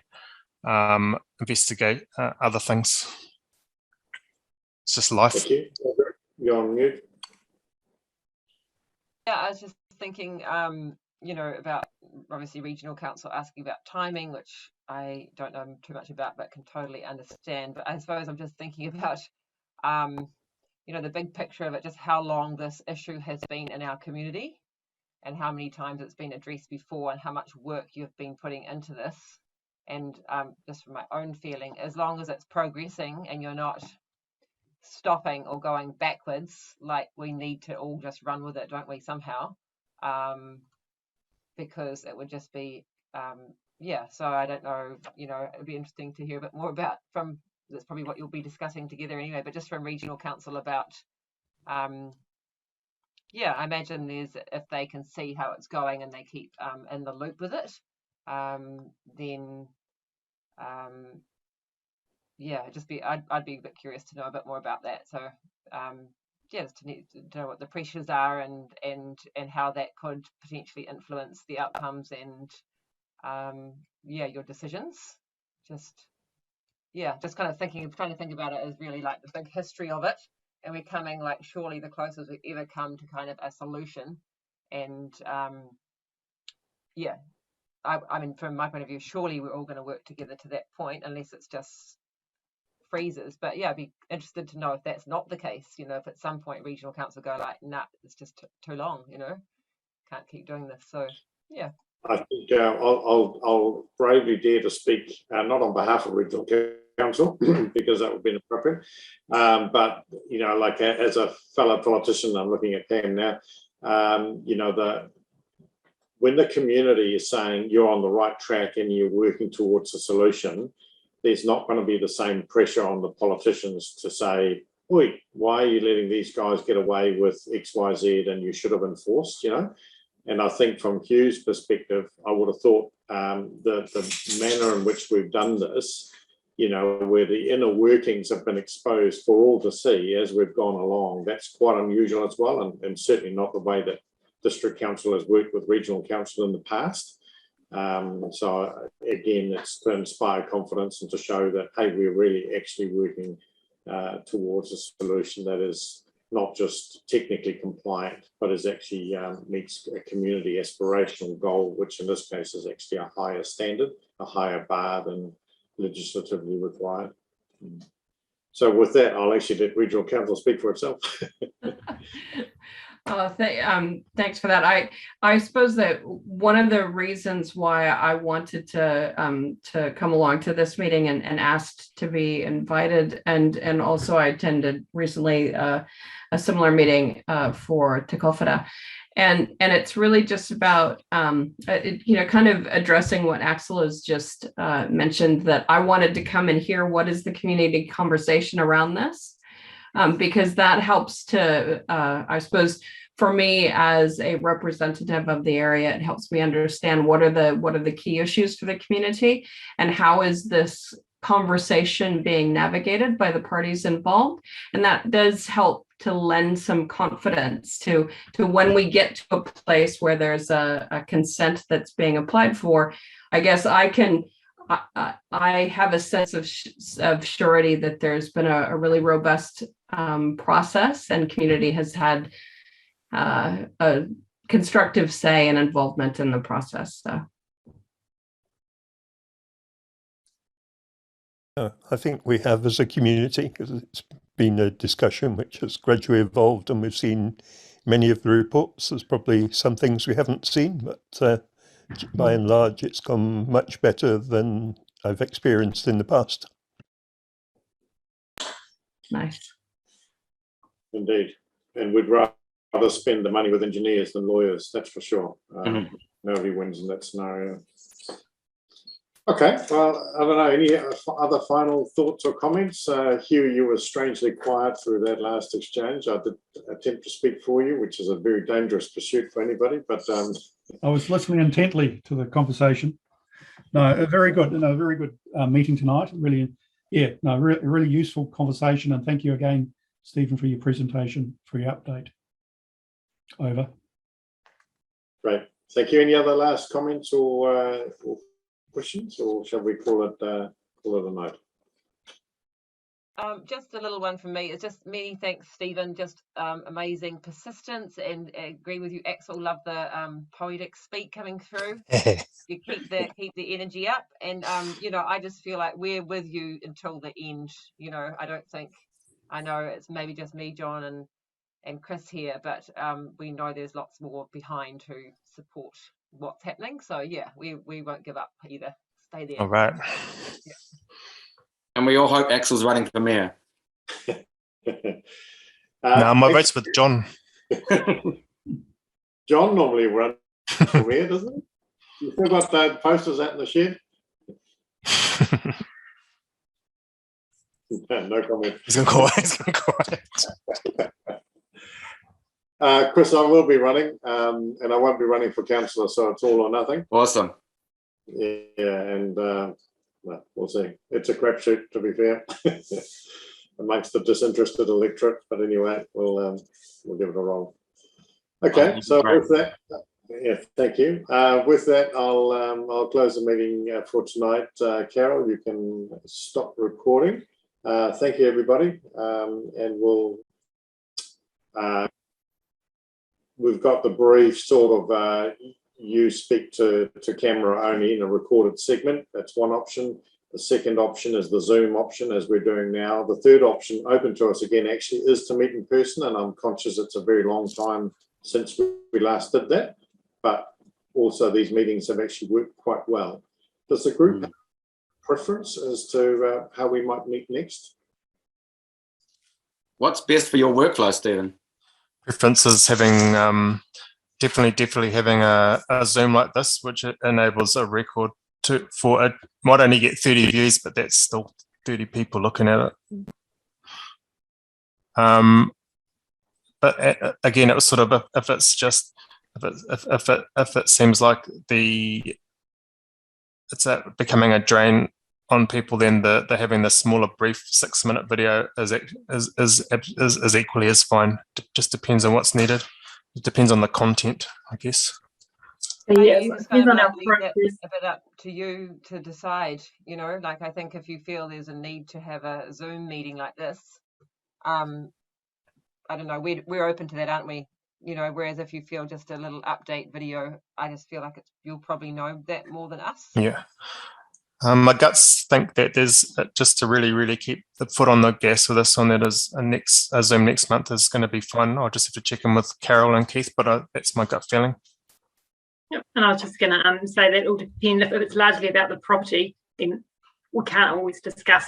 investigate other things. It's just life. Thank you. You're on mute. Yeah, I was just thinking, about obviously regional council asking about timing, which I don't know too much about, but can totally understand. But I suppose I'm just thinking about, the big picture of it, just how long this issue has been in our community, and how many times it's been addressed before, and how much work you've been putting into this. And just from my own feeling, as long as it's progressing and you're not stopping or going backwards, like, we need to all just run with it, don't we, somehow? Because it would just be, so I don't know, it'd be interesting to hear a bit more about that's probably what you'll be discussing together anyway, but just from regional council about, I imagine if they can see how it's going and they keep in the loop with it, then I'd be a bit curious to know a bit more about that. So just to know what the pressures are and how that could potentially influence the outcomes and your decisions. Just kind of trying to think about it as really like the big history of it, and we're coming like surely the closest we've ever come to kind of a solution. And I mean, from my point of view, surely we're all going to work together to that point, unless it's just freezes. But I'd be interested to know if that's not the case, if at some point regional council go like, nah, it's just too long, can't keep doing this. So I think I'll bravely dare to speak, not on behalf of regional council, because that would be inappropriate, but as a fellow politician, I'm looking at Pam now, when the community is saying you're on the right track and you're working towards a solution, there's not going to be the same pressure on the politicians to say, "Oi, why are you letting these guys get away with X, Y, Z, and you should have enforced," And I think from Hugh's perspective, I would have thought the manner in which we've done this, where the inner workings have been exposed for all to see as we've gone along, that's quite unusual as well, and certainly not the way that District Council has worked with Regional Council in the past. So again, it's to inspire confidence and to show that, hey, we're really actually working towards a solution that is not just technically compliant, but is actually meets a community aspirational goal, which in this case is actually a higher standard, a higher bar than legislatively required. So with that, I'll actually let Regional Council speak for itself. Thanks for that. I suppose that one of the reasons why I wanted to come along to this meeting and asked to be invited, and also I attended recently a similar meeting for Te Kōwhara. And it's really just about, kind of addressing what Axel has just mentioned, that I wanted to come and hear what is the community conversation around this, because that helps to, I suppose, for me as a representative of the area, it helps me understand what are the key issues for the community and how is this conversation being navigated by the parties involved. And that does help to lend some confidence to when we get to a place where there's a consent that's being applied for. I guess I have a sense of surety that there's been a really robust process, and community has had a constructive say and involvement in the process. So. I think we have as a community, because it's been a discussion which has gradually evolved, and we've seen many of the reports. There's probably some things we haven't seen, but by and large, it's gone much better than I've experienced in the past. Nice. Indeed. And we'd rather spend the money with engineers than lawyers, that's for sure. Nobody wins in that scenario. Okay, well, I don't know, any other final thoughts or comments? Hugh, you were strangely quiet through that last exchange. I did attempt to speak for you, which is a very dangerous pursuit for anybody, but... I was listening intently to the conversation. No, very good meeting tonight. Really, really useful conversation, and thank you again, Stephen, for your presentation, for your update. Over. Great, thank you. Any other last comments or questions, or shall we call it a night? Just a little one from me. It's just many thanks, Stephen. Just amazing persistence, and agree with you, Axel. Love the poetic speak coming through. You keep the energy up, and I just feel like we're with you until the end. I know it's maybe just me, John, and Chris here, but we know there's lots more behind who support what's happening. So yeah, we won't give up either. Stay there. All right. Yeah. And we all hope Axel's running for mayor. No, my vote's with John. John normally runs for mayor, doesn't he? You still got the posters out in the shed? No comment. He's gonna quiet. Chris, I will be running, and I won't be running for councillor, so it's all or nothing. Awesome. Yeah, and well, we'll see. It's a crapshoot, to be fair, amongst the disinterested electorate. But anyway, we'll give it a roll. Okay, so with that, yeah, thank you. With that, I'll close the meeting for tonight. Carol, you can stop recording. Thank you, everybody, and we've got the brief sort of you speak to camera only in a recorded segment. That's one option. The second option is the Zoom option, as we're doing now. The third option, open to us again, actually is to meet in person, and I'm conscious it's a very long time since we last did that, but also these meetings have actually worked quite well. Does the group have preference as to how we might meet next? What's best for your workflow, Stephen? Preference is having definitely having a Zoom like this, which enables a record for it might only get 30 views, but that's still 30 people looking at it. But again, it was sort of if it's just if it seems like it's becoming a drain on people, then the having the smaller brief 6-minute video is equally as fine. It just depends on what's needed. It depends on the content, I guess. Yes, You just depends kind of on our like leave that process. a bit up to you to decide, you know, like I think if you feel there's a need to have a Zoom meeting like this, I don't know, we're open to that, aren't we? You know, whereas if you feel just a little update video, I just feel like you'll probably know that more than us. Yeah. My guts think that there's just to really keep the foot on the gas with this one. That is a Zoom next month is going to be fun. I'll just have to check in with Carol and Keith, but that's my gut feeling. Yep. And I was just going to say that it will depend if it's largely about the property, then we can't always discuss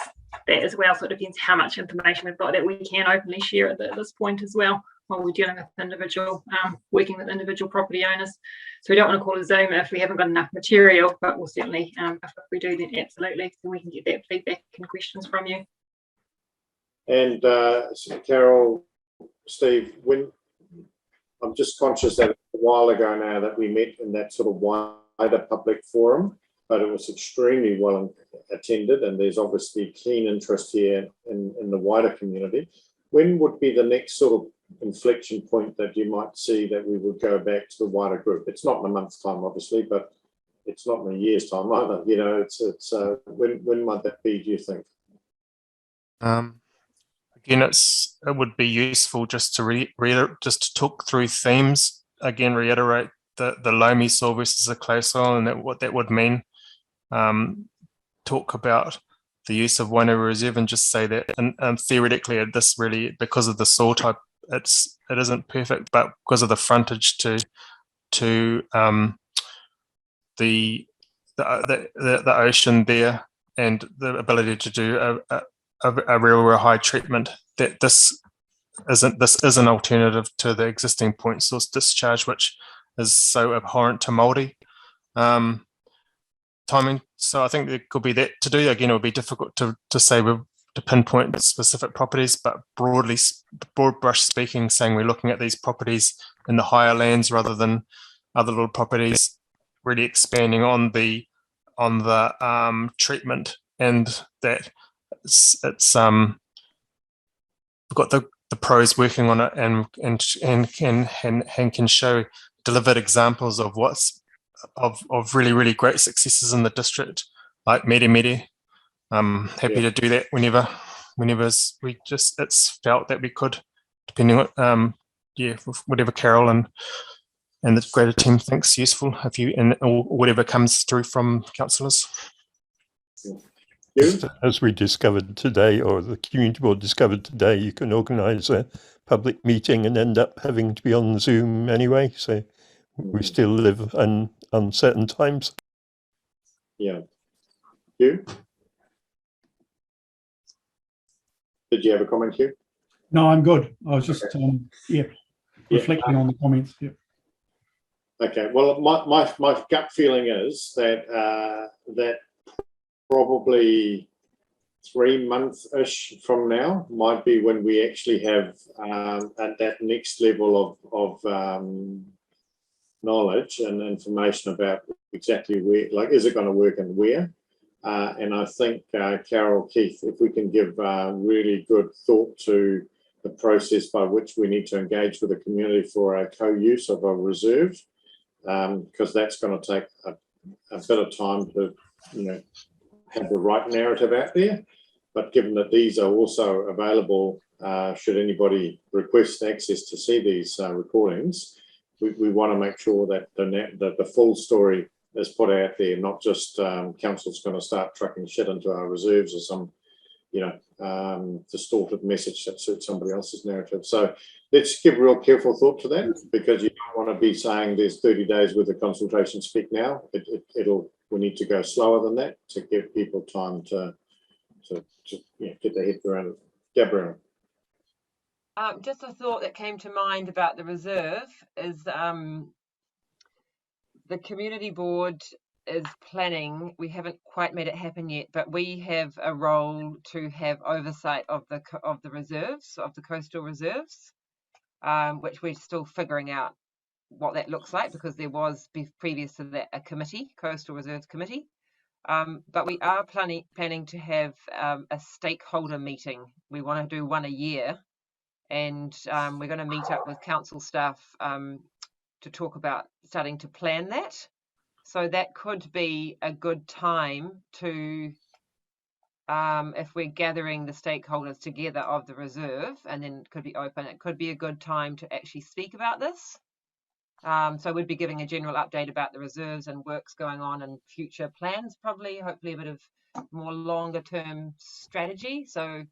that as well. So it depends how much information we've got that we can openly share at this point as well, while we're dealing with individual, working with individual property owners. So we don't want to call a Zoom if we haven't got enough material, but we'll certainly, if we do, then absolutely, so we can get that feedback and questions from you. And so Carol, Steve, I'm just conscious that a while ago now that we met in that sort of wider public forum, but it was extremely well attended, and there's obviously keen interest here in the wider community. When would be the next sort of inflection point that you might see that we would go back to the wider group? It's not in a month's time, obviously, but it's not in a year's time either. You know, it's when might that be, do you think? Again, it would be useful just to just to talk through themes. Again, reiterate the loamy soil versus the clay soil and what that would mean. Talk about the use of Wainua Reserve and just say that, and theoretically, this really, because of the soil type, it isn't perfect, but because of the frontage to the ocean there and the ability to do a real high treatment, that this is an alternative to the existing point source discharge, which is so abhorrent to Māori. Timing. So I think there could be that to do. Again, it would be difficult to say to pinpoint specific properties, but broad brush speaking, saying we're looking at these properties in the higher lands rather than other little properties, really expanding on the treatment, and that it's we've got the pros working on it and can show delivered examples of of really great successes in the district, like Mere. I'm happy to do that whenever it's felt that we could, depending on whatever Carol and the greater team thinks useful, or whatever comes through from councillors. As we discovered today, or the community board discovered today, you can organise a public meeting and end up having to be on Zoom anyway. So we still live in uncertain times. Yeah. You? Did you have a comment, Hugh? No, I'm good. I was just reflecting on the comments. Yeah. Okay. Well, my gut feeling is that that probably 3 months-ish from now might be when we actually have at that next level of knowledge and information about exactly where, like, is it going to work and where? And I think, Carol, Keith, if we can give really good thought to the process by which we need to engage with the community for a co-use of a reserve, because that's going to take a bit of time to, have the right narrative out there. But given that these are also available, should anybody request access to see these recordings, we want to make sure that the full story is put out there, not just council's going to start trucking shit into our reserves or some, distorted message that suits somebody else's narrative. So let's give real careful thought to that, because you don't want to be saying there's 30 days worth of consultation, speak now. We need to go slower than that to give people time to get their head around it. Gabrielle. Just a thought that came to mind about the reserve is the community board is planning, we haven't quite made it happen yet, but we have a role to have oversight of the reserves, of the coastal reserves, which we're still figuring out what that looks like, because there was previous to that a committee, Coastal Reserves Committee. But we are planning to have a stakeholder meeting. We want to do one a year, and we're going to meet up with council staff to talk about starting to plan that. So that could be a good time to, if we're gathering the stakeholders together of the reserve, and then it could be open, it could be a good time to actually speak about this. So we'd be giving a general update about the reserves and works going on and future plans, probably, hopefully a bit of more longer term strategy. So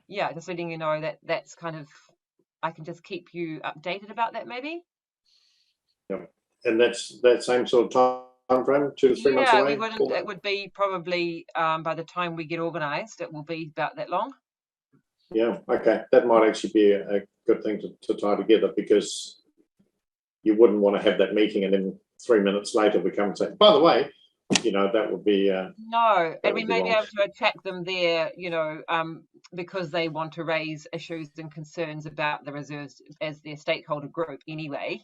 yeah, just letting you know that that's kind of, I can just keep you updated about that maybe. Yeah, and that's that same sort of time frame, 2 to 3 months away? Yeah, it would be probably by the time we get organised, it will be about that long. Yeah, okay, that might actually be a good thing to tie together, because you wouldn't want to have that meeting and then 3 minutes later we come and say, by the way, you know, that would be no, and we may be wrong. able to attack them there, you know, because they want to raise issues and concerns about the reserves as their stakeholder group anyway,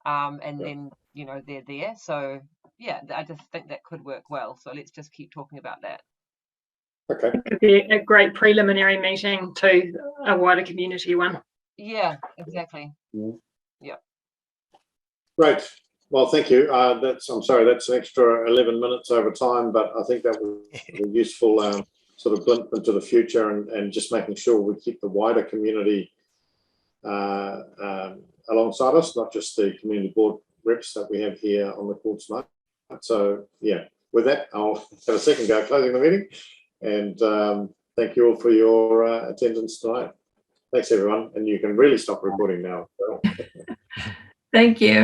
and then, you know, they're there. So yeah, I just think that could work well. So let's just keep talking about that. Okay. It could be a great preliminary meeting to a wider community one. Yeah, exactly. Yeah. Great. Well, thank you. I'm sorry, that's an extra 11 minutes over time, but I think that was a useful sort of glimpse into the future, and just making sure we keep the wider community alongside us, not just the community board reps that we have here on the call tonight. So yeah, with that, I'll have a second go closing the meeting, and thank you all for your attendance tonight. Thanks everyone, and you can really stop recording now. Thank you.